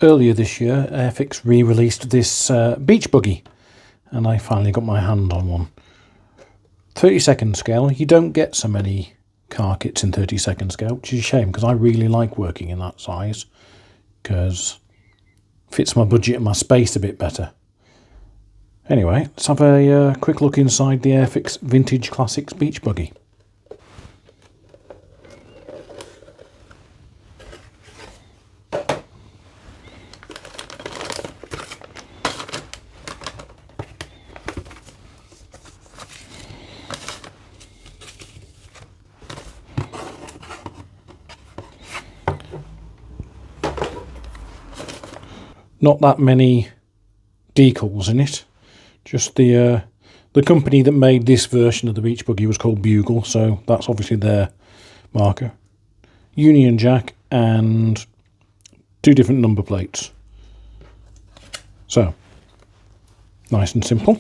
Earlier this year, Airfix re-released this Beach Buggy, and I finally got my hand on one. 30-second scale. You don't get so many car kits in 30-second scale, which is a shame because I really like working in that size because it fits my budget and my space a bit better. Anyway, let's have a quick look inside the Airfix Vintage Classics Beach Buggy. Not that many decals in it. Just the company that made this version of the Beach Buggy was called Bugle, so that's obviously their marker. Union Jack and 2 different number plates. So, nice and simple.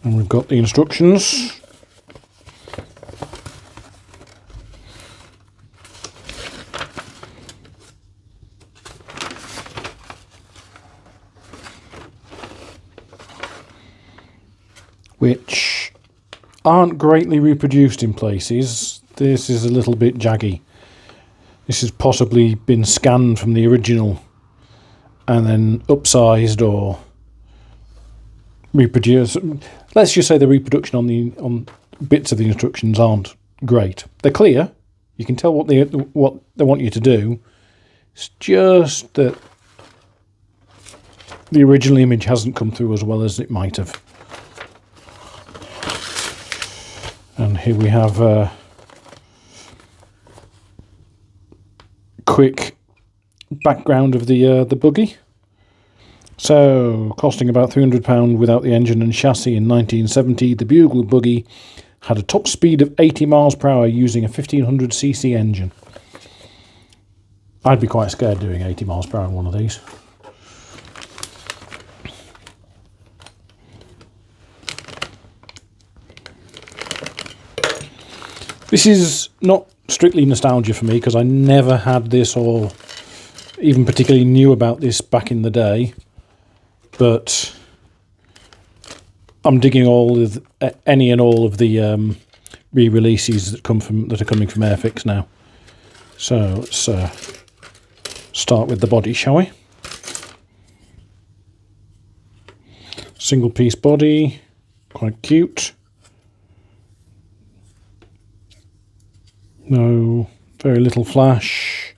And we've got the instructions. Which aren't greatly reproduced in places. This is a little bit jaggy. This has possibly been scanned from the original and then upsized or reproduced. Let's just say the reproduction on bits of the instructions aren't great. They're clear. You can tell what they want you to do. It's just that the original image hasn't come through as well as it might have. And here we have a quick background of the buggy. So, costing about £300 without the engine and chassis in 1970, the Bugle buggy had a top speed of 80 miles per hour using a 1500cc engine. I'd be quite scared doing 80 miles per hour on one of these. This is not strictly nostalgia for me because I never had this or even particularly knew about this back in the day. But I'm digging any and all of the re-releases that are coming from Airfix now. So let's start with the body, shall we? Single piece body, quite cute. No, very little flash.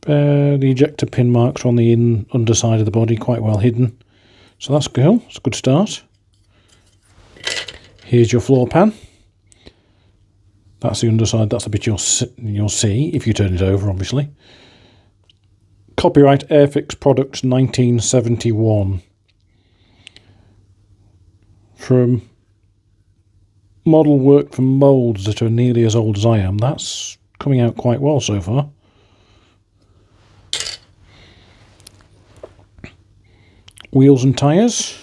The ejector pin marks are on the underside of the body, quite well hidden. So that's cool, it's a good start. Here's your floor pan. That's the underside, that's the bit you'll see if you turn it over, obviously. Copyright Airfix Products 1971. From model work from moulds that are nearly as old as I am. That's coming out quite well so far. Wheels and tyres.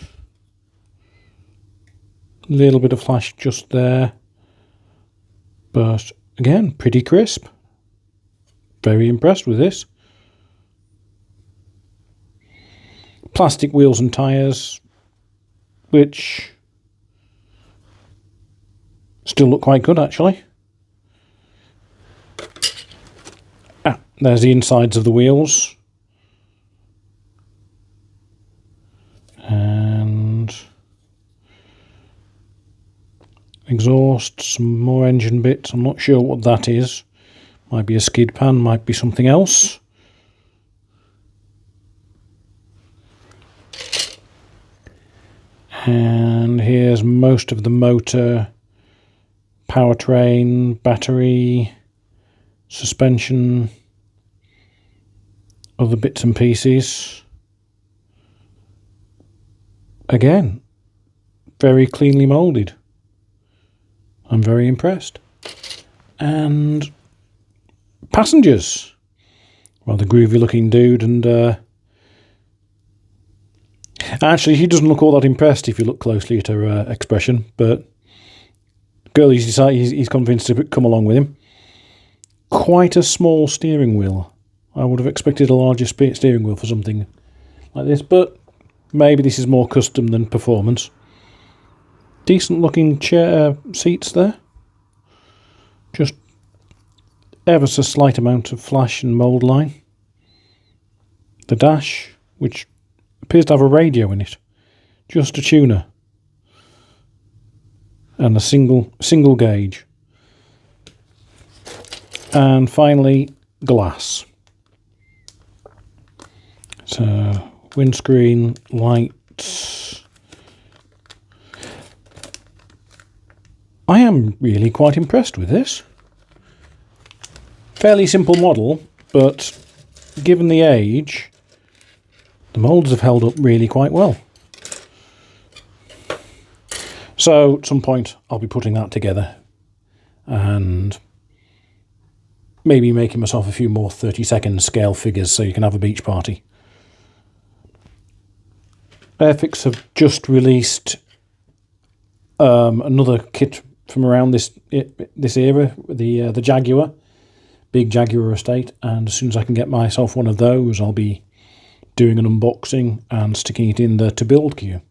A little bit of flash just there. But again, pretty crisp. Very impressed with this. Plastic wheels and tyres, which still look quite good actually. There's the insides of the wheels. And exhaust, some more engine bits. I'm not sure what that is. Might be a skid pan, might be something else. And here's most of the motor, powertrain, battery, suspension, other bits and pieces. Again, very cleanly moulded. I'm very impressed. And passengers. Well, the groovy looking dude, and actually he doesn't look all that impressed if you look closely at her expression, but girl, he's convinced to come along with him. quite a small steering wheel. I would have expected a larger steering wheel for something like this, but maybe this is more custom than performance. Decent looking chair seats there. Just ever so slight amount of flash and mould line. The dash, which appears to have a radio in it. Just a tuner. And a single gauge. And finally, glass. So, windscreen, lights. I am really quite impressed with this. Fairly simple model, but given the age, the moulds have held up really quite well. So at some point I'll be putting that together and maybe making myself a few more 30-second scale figures so you can have a beach party. Airfix have just released another kit from around this era, the Jaguar, big Jaguar estate, and as soon as I can get myself one of those, I'll be doing an unboxing and sticking it in the to build queue.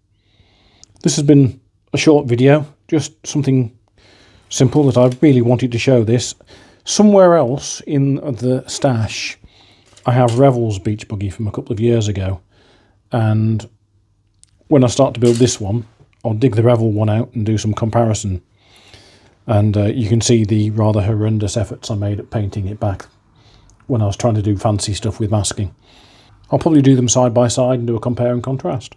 This has been a short video, just something simple that I really wanted to show this. Somewhere else in the stash, I have Revel's beach buggy from a couple of years ago, and when I start to build this one, I'll dig the Revel one out and do some comparison. And you can see the rather horrendous efforts I made at painting it back when I was trying to do fancy stuff with masking. I'll probably do them side by side and do a compare and contrast.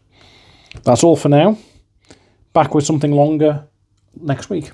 That's all for now. Back with something longer next week.